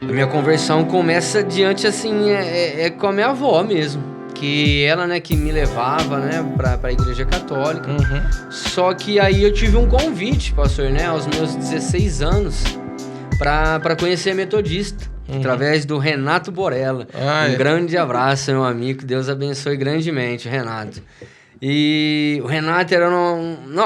A minha conversão começa diante, assim, com a minha avó mesmo. Que ela, né, que me levava, né, pra igreja católica. Só que aí eu tive um convite, pastor, né, aos meus 16 anos, pra conhecer a metodista, através do Renato Borella. Grande abraço, meu amigo, que Deus abençoe grandemente, Renato. E o Renato era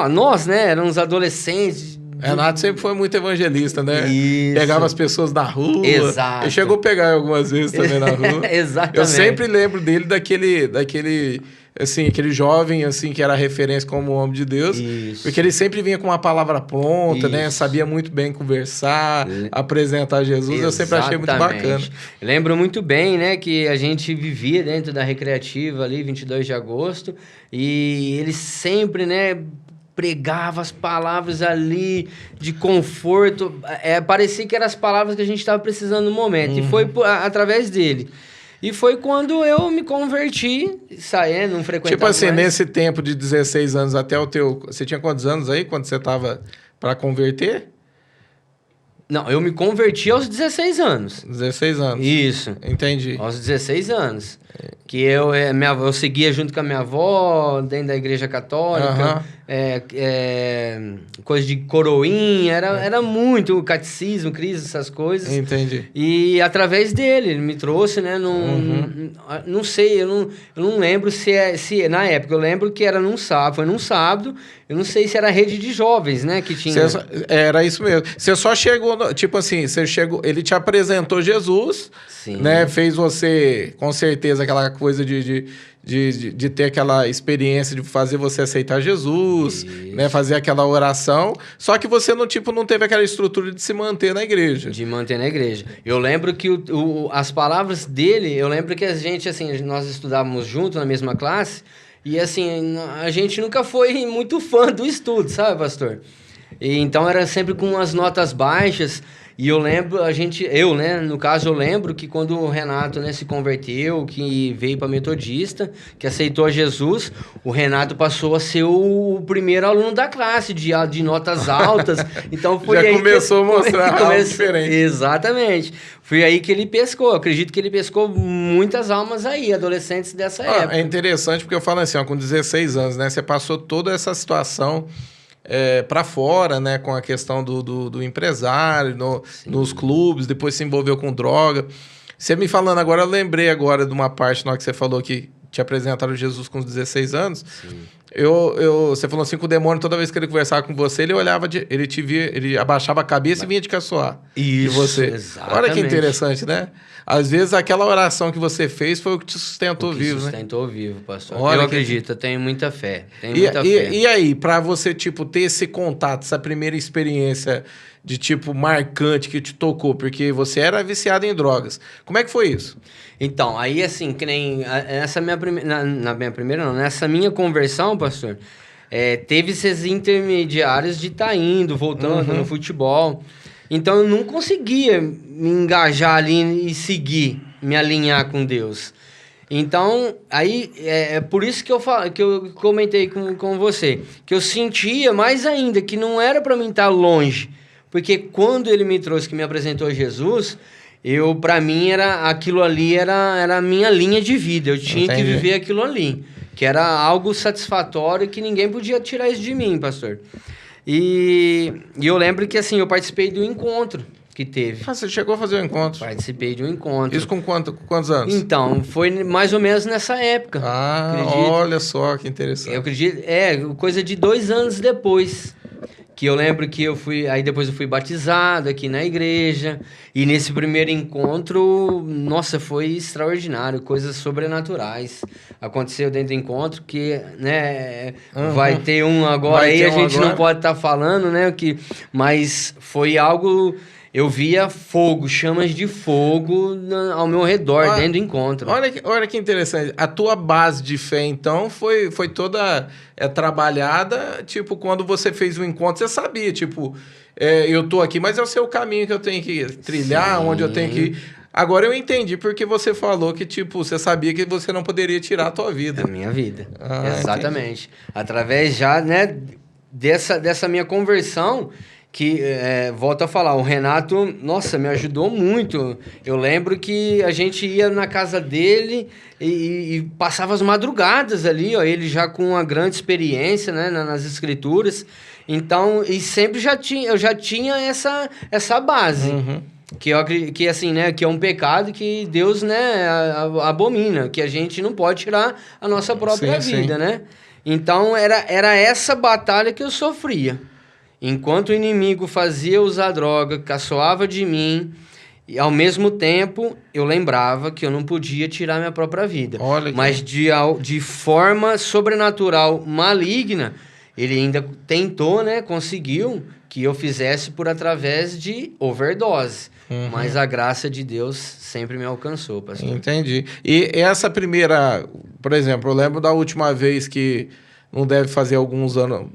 nós, né, éramos adolescentes. Renato sempre foi muito evangelista, né? Isso. Pegava as pessoas na rua. Exato. Ele chegou a pegar algumas vezes também na rua. Exatamente. Eu sempre lembro dele daquele, assim, aquele jovem, assim, que era referência como homem de Deus. Isso. Porque ele sempre vinha com uma palavra pronta, Isso. né? Sabia muito bem conversar, apresentar Jesus. Eu sempre achei muito bacana. Eu lembro muito bem, né, que a gente vivia dentro da Recreativa ali, 22 de agosto, e ele sempre, né, pregava as palavras ali de conforto. Parecia que eram as palavras que a gente estava precisando no momento. E foi através dele. E foi quando eu me converti, saí, não frequentava Tipo assim, mais. nesse tempo de 16 anos até o teu... Você tinha quantos anos aí, quando você estava para converter? Não, eu me converti aos 16 anos. 16 anos. Isso. Entendi. Aos 16 anos. Que eu seguia junto com a minha avó, dentro da igreja católica. Coisa de coroinha, era muito catecismo, crise, essas coisas. Entendi. E através dele, ele me trouxe, né? Não sei, eu não lembro se na época, eu lembro que era foi num sábado, eu não sei se era a rede de jovens, né, que tinha. Era isso mesmo. Você só chegou, tipo assim, ele te apresentou Jesus, Sim. Né? Fez você, com certeza, aquela coisa de ter aquela experiência de fazer você aceitar Jesus, né? Fazer aquela oração. Só que você não teve aquela estrutura de se manter na igreja. De manter na igreja. Eu lembro que as palavras dele, eu lembro que a gente, assim, nós estudávamos junto na mesma classe, e assim, a gente nunca foi muito fã do estudo, sabe, pastor? E então era sempre com as notas baixas. E eu lembro, né, no caso, eu lembro que quando o Renato, né, se converteu, que veio para metodista, que aceitou Jesus, o Renato passou a ser o primeiro aluno da classe, de notas altas. Então foi Já aí começou a mostrar algo diferente. Exatamente. Foi aí que ele pescou. Eu acredito que ele pescou muitas almas aí, adolescentes dessa época. É interessante porque eu falo assim, com 16 anos, né, você passou toda essa situação para fora, né, com a questão do empresário, nos clubes, depois se envolveu com droga. Você me falando agora, eu lembrei agora de uma parte na hora que você falou que te apresentaram Jesus com 16 anos. Sim. Você falou assim que o demônio, toda vez que ele conversava com você, ele olhava, ele te via, ele abaixava a cabeça e vinha te caçoar. Isso, de você. Exatamente. Olha que interessante, né? Às vezes aquela oração que você fez foi o que te sustentou vivo, né? Sustentou vivo, pastor. Olha, eu acredito, eu tenho muita fé. E aí, para você, ter esse contato, essa primeira experiência de, marcante que te tocou, porque você era viciado em drogas. Como é que foi isso? Então, aí assim, que nem nessa minha conversão, pastor, teve esses intermediários de estar indo, voltando no futebol. Então, eu não conseguia me engajar ali e seguir, me alinhar com Deus. Então, aí, é por isso que eu comentei com você, que eu sentia mais ainda que não era para mim estar longe, porque quando ele me trouxe, que me apresentou Jesus, para mim, aquilo ali era a minha linha de vida, eu tinha que viver aquilo ali, que era algo satisfatório que ninguém podia tirar isso de mim, pastor. E eu lembro que, assim, eu participei do encontro que teve. Você chegou a fazer um encontro? Participei de um encontro. Isso com quantos anos? Então, foi mais ou menos nessa época. Olha só que interessante. Eu acredito, coisa de 2 anos depois. Que eu lembro que aí depois eu fui batizado aqui na igreja, e nesse primeiro encontro, nossa, foi extraordinário, coisas sobrenaturais. Aconteceu dentro do encontro que, né, vai ter um agora aí, a gente não pode estar falando, né, mas foi algo... Eu via fogo, chamas de fogo ao meu redor, dentro do encontro. Olha que interessante. A tua base de fé, então, foi toda trabalhada, quando você fez o encontro, você sabia, eu tô aqui, mas é o seu caminho que eu tenho que trilhar, onde eu tenho que ir. Agora eu entendi porque você falou que, você sabia que você não poderia tirar a tua vida. A minha vida, exatamente. Entendi. Através já, né, dessa minha conversão... que, volto a falar, o Renato, nossa, me ajudou muito. Eu lembro que a gente ia na casa dele e passava as madrugadas ali, ó, ele já com uma grande experiência, né, nas escrituras. Então, e sempre eu já tinha essa base. Que assim, né, que é um pecado que Deus, né, abomina, que a gente não pode tirar a nossa própria vida, né? Então, era essa batalha que eu sofria. Enquanto o inimigo fazia usar droga, caçoava de mim, e ao mesmo tempo eu lembrava que eu não podia tirar minha própria vida. Mas de forma sobrenatural, maligna, ele ainda tentou, né, conseguiu que eu fizesse através de overdose. Mas a graça de Deus sempre me alcançou, pastor. Entendi. E essa primeira, por exemplo, eu lembro da última vez que, não deve fazer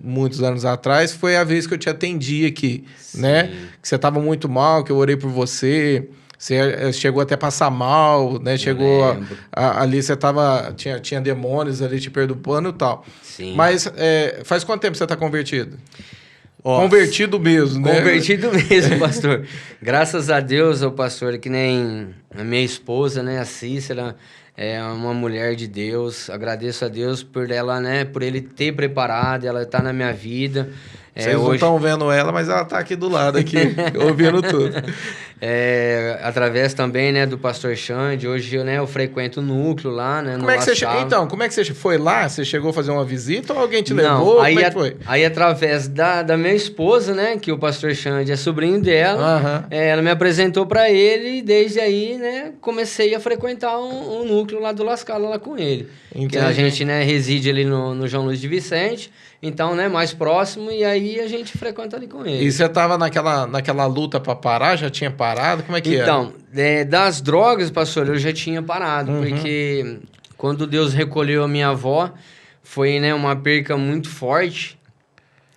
muitos anos atrás, foi a vez que eu te atendi aqui, né? Que você estava muito mal, que eu orei por você, você chegou até a passar mal, né? Chegou ali, você tinha demônios ali te perturbando e tal. Sim. Mas faz quanto tempo você está convertido? Convertido mesmo, né? Convertido mesmo, pastor. Graças a Deus, o pastor, que nem a minha esposa, né, a Cícera, é uma mulher de Deus. Agradeço a Deus por ela, né, por ele ter preparado, ela tá na minha vida. Vocês não estão vendo ela, mas ela tá aqui do lado, aqui, ouvindo tudo. Através também, né, do pastor Xande, hoje eu frequento o núcleo lá, né, como é que você foi lá? Você chegou a fazer uma visita ou alguém te levou? Aí, como é que foi? Aí, através da minha esposa, né, que o pastor Xande é sobrinho dela, ela me apresentou para ele e desde aí, né, comecei a frequentar um núcleo lá do Lascala, lá com ele. Entendi. Que a gente, né, reside ali no João Luiz de Vicente, então, né, mais próximo, e aí a gente frequenta ali com ele. E você tava naquela luta para parar? Já tinha parado? Como é que Então, das drogas, pastor, eu já tinha parado, porque quando Deus recolheu a minha avó, foi, né, uma perca muito forte.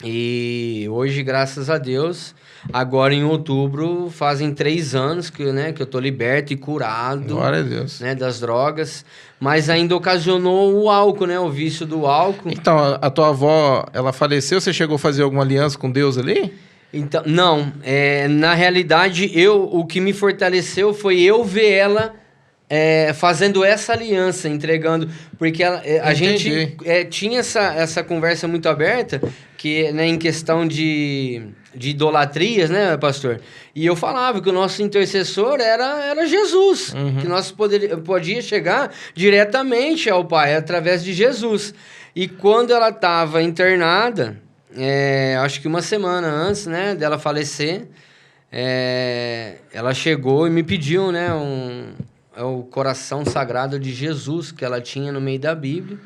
E hoje, graças a Deus, agora em outubro, fazem 3 anos que eu tô liberto e curado. Glória a Deus. Né, das drogas, mas ainda ocasionou o álcool, né, o vício do álcool. Então, a tua avó, ela faleceu, você chegou a fazer alguma aliança com Deus ali? Então, não, na realidade, o que me fortaleceu foi eu ver ela fazendo essa aliança, entregando, porque a gente tinha essa conversa muito aberta, que, né, em questão de idolatrias, né, pastor? E eu falava que o nosso intercessor era Jesus, que nós podia chegar diretamente ao Pai, através de Jesus. E quando ela estava internada, acho que uma semana antes, né, dela falecer, ela chegou e me pediu, né, o coração sagrado de Jesus que ela tinha no meio da Bíblia.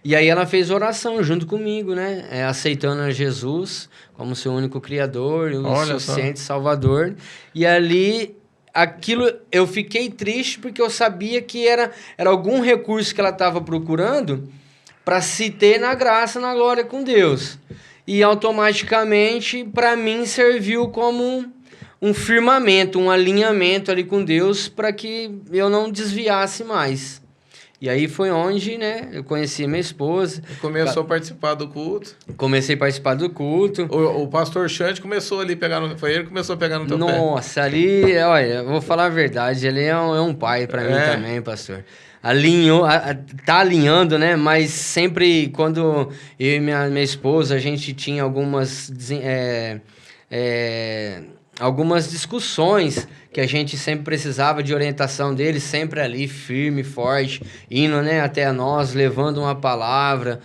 E aí ela fez oração junto comigo, né? Aceitando a Jesus como seu único Criador, o suficiente Salvador. E ali, aquilo, eu fiquei triste porque eu sabia que era algum recurso que ela estava procurando para se ter na graça, na glória com Deus. E automaticamente, para mim, serviu como um firmamento, um alinhamento ali com Deus para que eu não desviasse mais. E aí foi onde, né, eu conheci minha esposa. Começou a participar do culto. Comecei a participar do culto. O pastor Xande começou ali foi ele que começou a pegar no teu pé. Nossa, ali, olha, eu vou falar a verdade, ele é um pai para mim também, pastor. Alinhou, tá alinhando, né, mas sempre quando eu e minha esposa, a gente tinha algumas discussões que a gente sempre precisava de orientação dele, sempre ali, firme, forte, indo, né, até nós, levando uma palavra,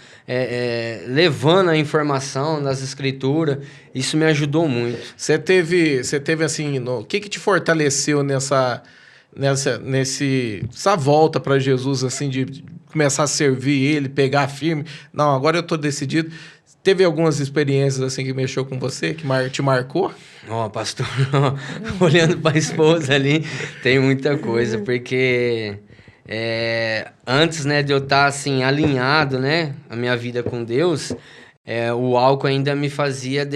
levando a informação das escrituras. Isso me ajudou muito. Você teve assim, o que te fortaleceu nessa volta para Jesus, assim, de começar a servir ele, pegar firme? Não, agora eu tô decidido. Teve algumas experiências assim que mexeu com você, que te marcou? Pastor, olhando para a esposa ali, tem muita coisa, porque antes, né, de eu estar assim, alinhado, né, a minha vida com Deus, o álcool ainda me fazia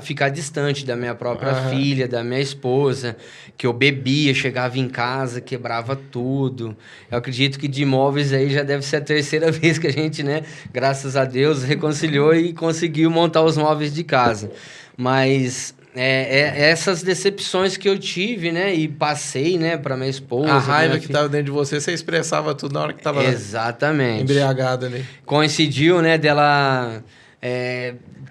ficar distante da minha própria filha, da minha esposa, que eu bebia, chegava em casa, quebrava tudo. Eu acredito que de imóveis aí já deve ser a 3ª vez que a gente, né, graças a Deus, reconciliou e conseguiu montar os móveis de casa. Mas essas decepções que eu tive, né? E passei, né, para minha esposa. A raiva que estava dentro de você, você expressava tudo na hora que estava embriagada ali. Coincidiu, né, dela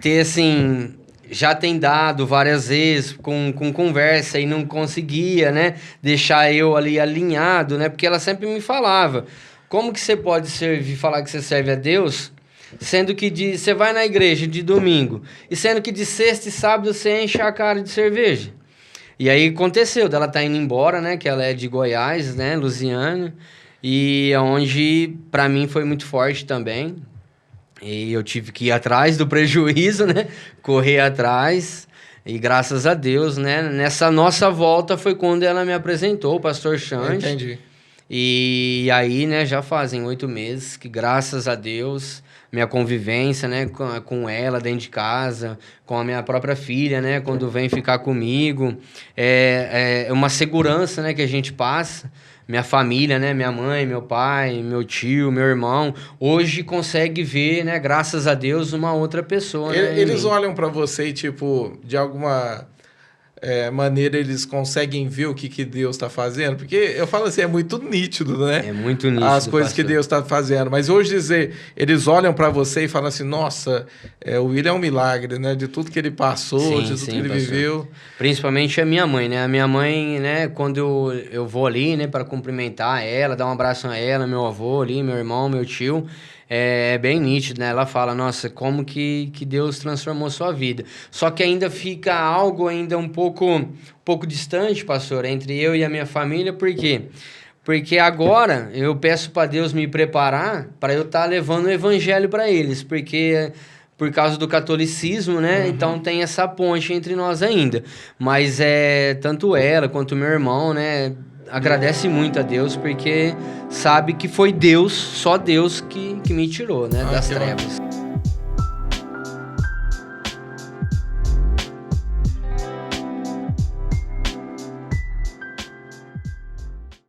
ter, assim... Já tem dado várias vezes com conversa e não conseguia, né? Deixar eu ali alinhado, né? Porque ela sempre me falava, como que você pode falar que você serve a Deus, sendo que você vai na igreja de domingo, e sendo que de sexta e sábado você enche a cara de cerveja. E aí aconteceu, dela tá indo embora, né? Que ela é de Goiás, né? Lusiana. E onde, para mim, foi muito forte também. E eu tive que ir atrás do prejuízo, né? Correr atrás. E graças a Deus, né? Nessa nossa volta foi quando ela me apresentou, o pastor Xande. Entendi. E aí, né? Já fazem 8 meses que, graças a Deus, minha convivência, né? Com ela dentro de casa, com a minha própria filha, né? Quando vem ficar comigo. É uma segurança, né? Que a gente passa. Minha família, né? Minha mãe, meu pai, meu tio, meu irmão, hoje consegue ver, né? Graças a Deus, uma outra pessoa. Eles olham para você e, tipo, de alguma maneira eles conseguem ver o que Deus está fazendo? Porque eu falo assim, é muito nítido, né? É muito nítido, as coisas que Deus está fazendo. Mas hoje eles olham para você e falam assim, nossa, o William é um milagre, né? De tudo que ele passou, de tudo que ele viveu. Principalmente a minha mãe, né? A minha mãe, né? Quando eu vou ali, né? Para cumprimentar ela, dar um abraço a ela, meu avô ali, meu irmão, meu tio... É bem nítido, né? Ela fala, nossa, como que Deus transformou sua vida. Só que ainda fica algo ainda um pouco distante, pastor, entre eu e a minha família. Por quê? Porque agora eu peço para Deus me preparar para eu estar levando o evangelho para eles. Porque... por causa do catolicismo, né? Uhum. Então tem essa ponte entre nós ainda. Mas tanto ela quanto meu irmão, né? Agradece muito a Deus, porque sabe que foi Deus, só Deus que me tirou, né? Das trevas.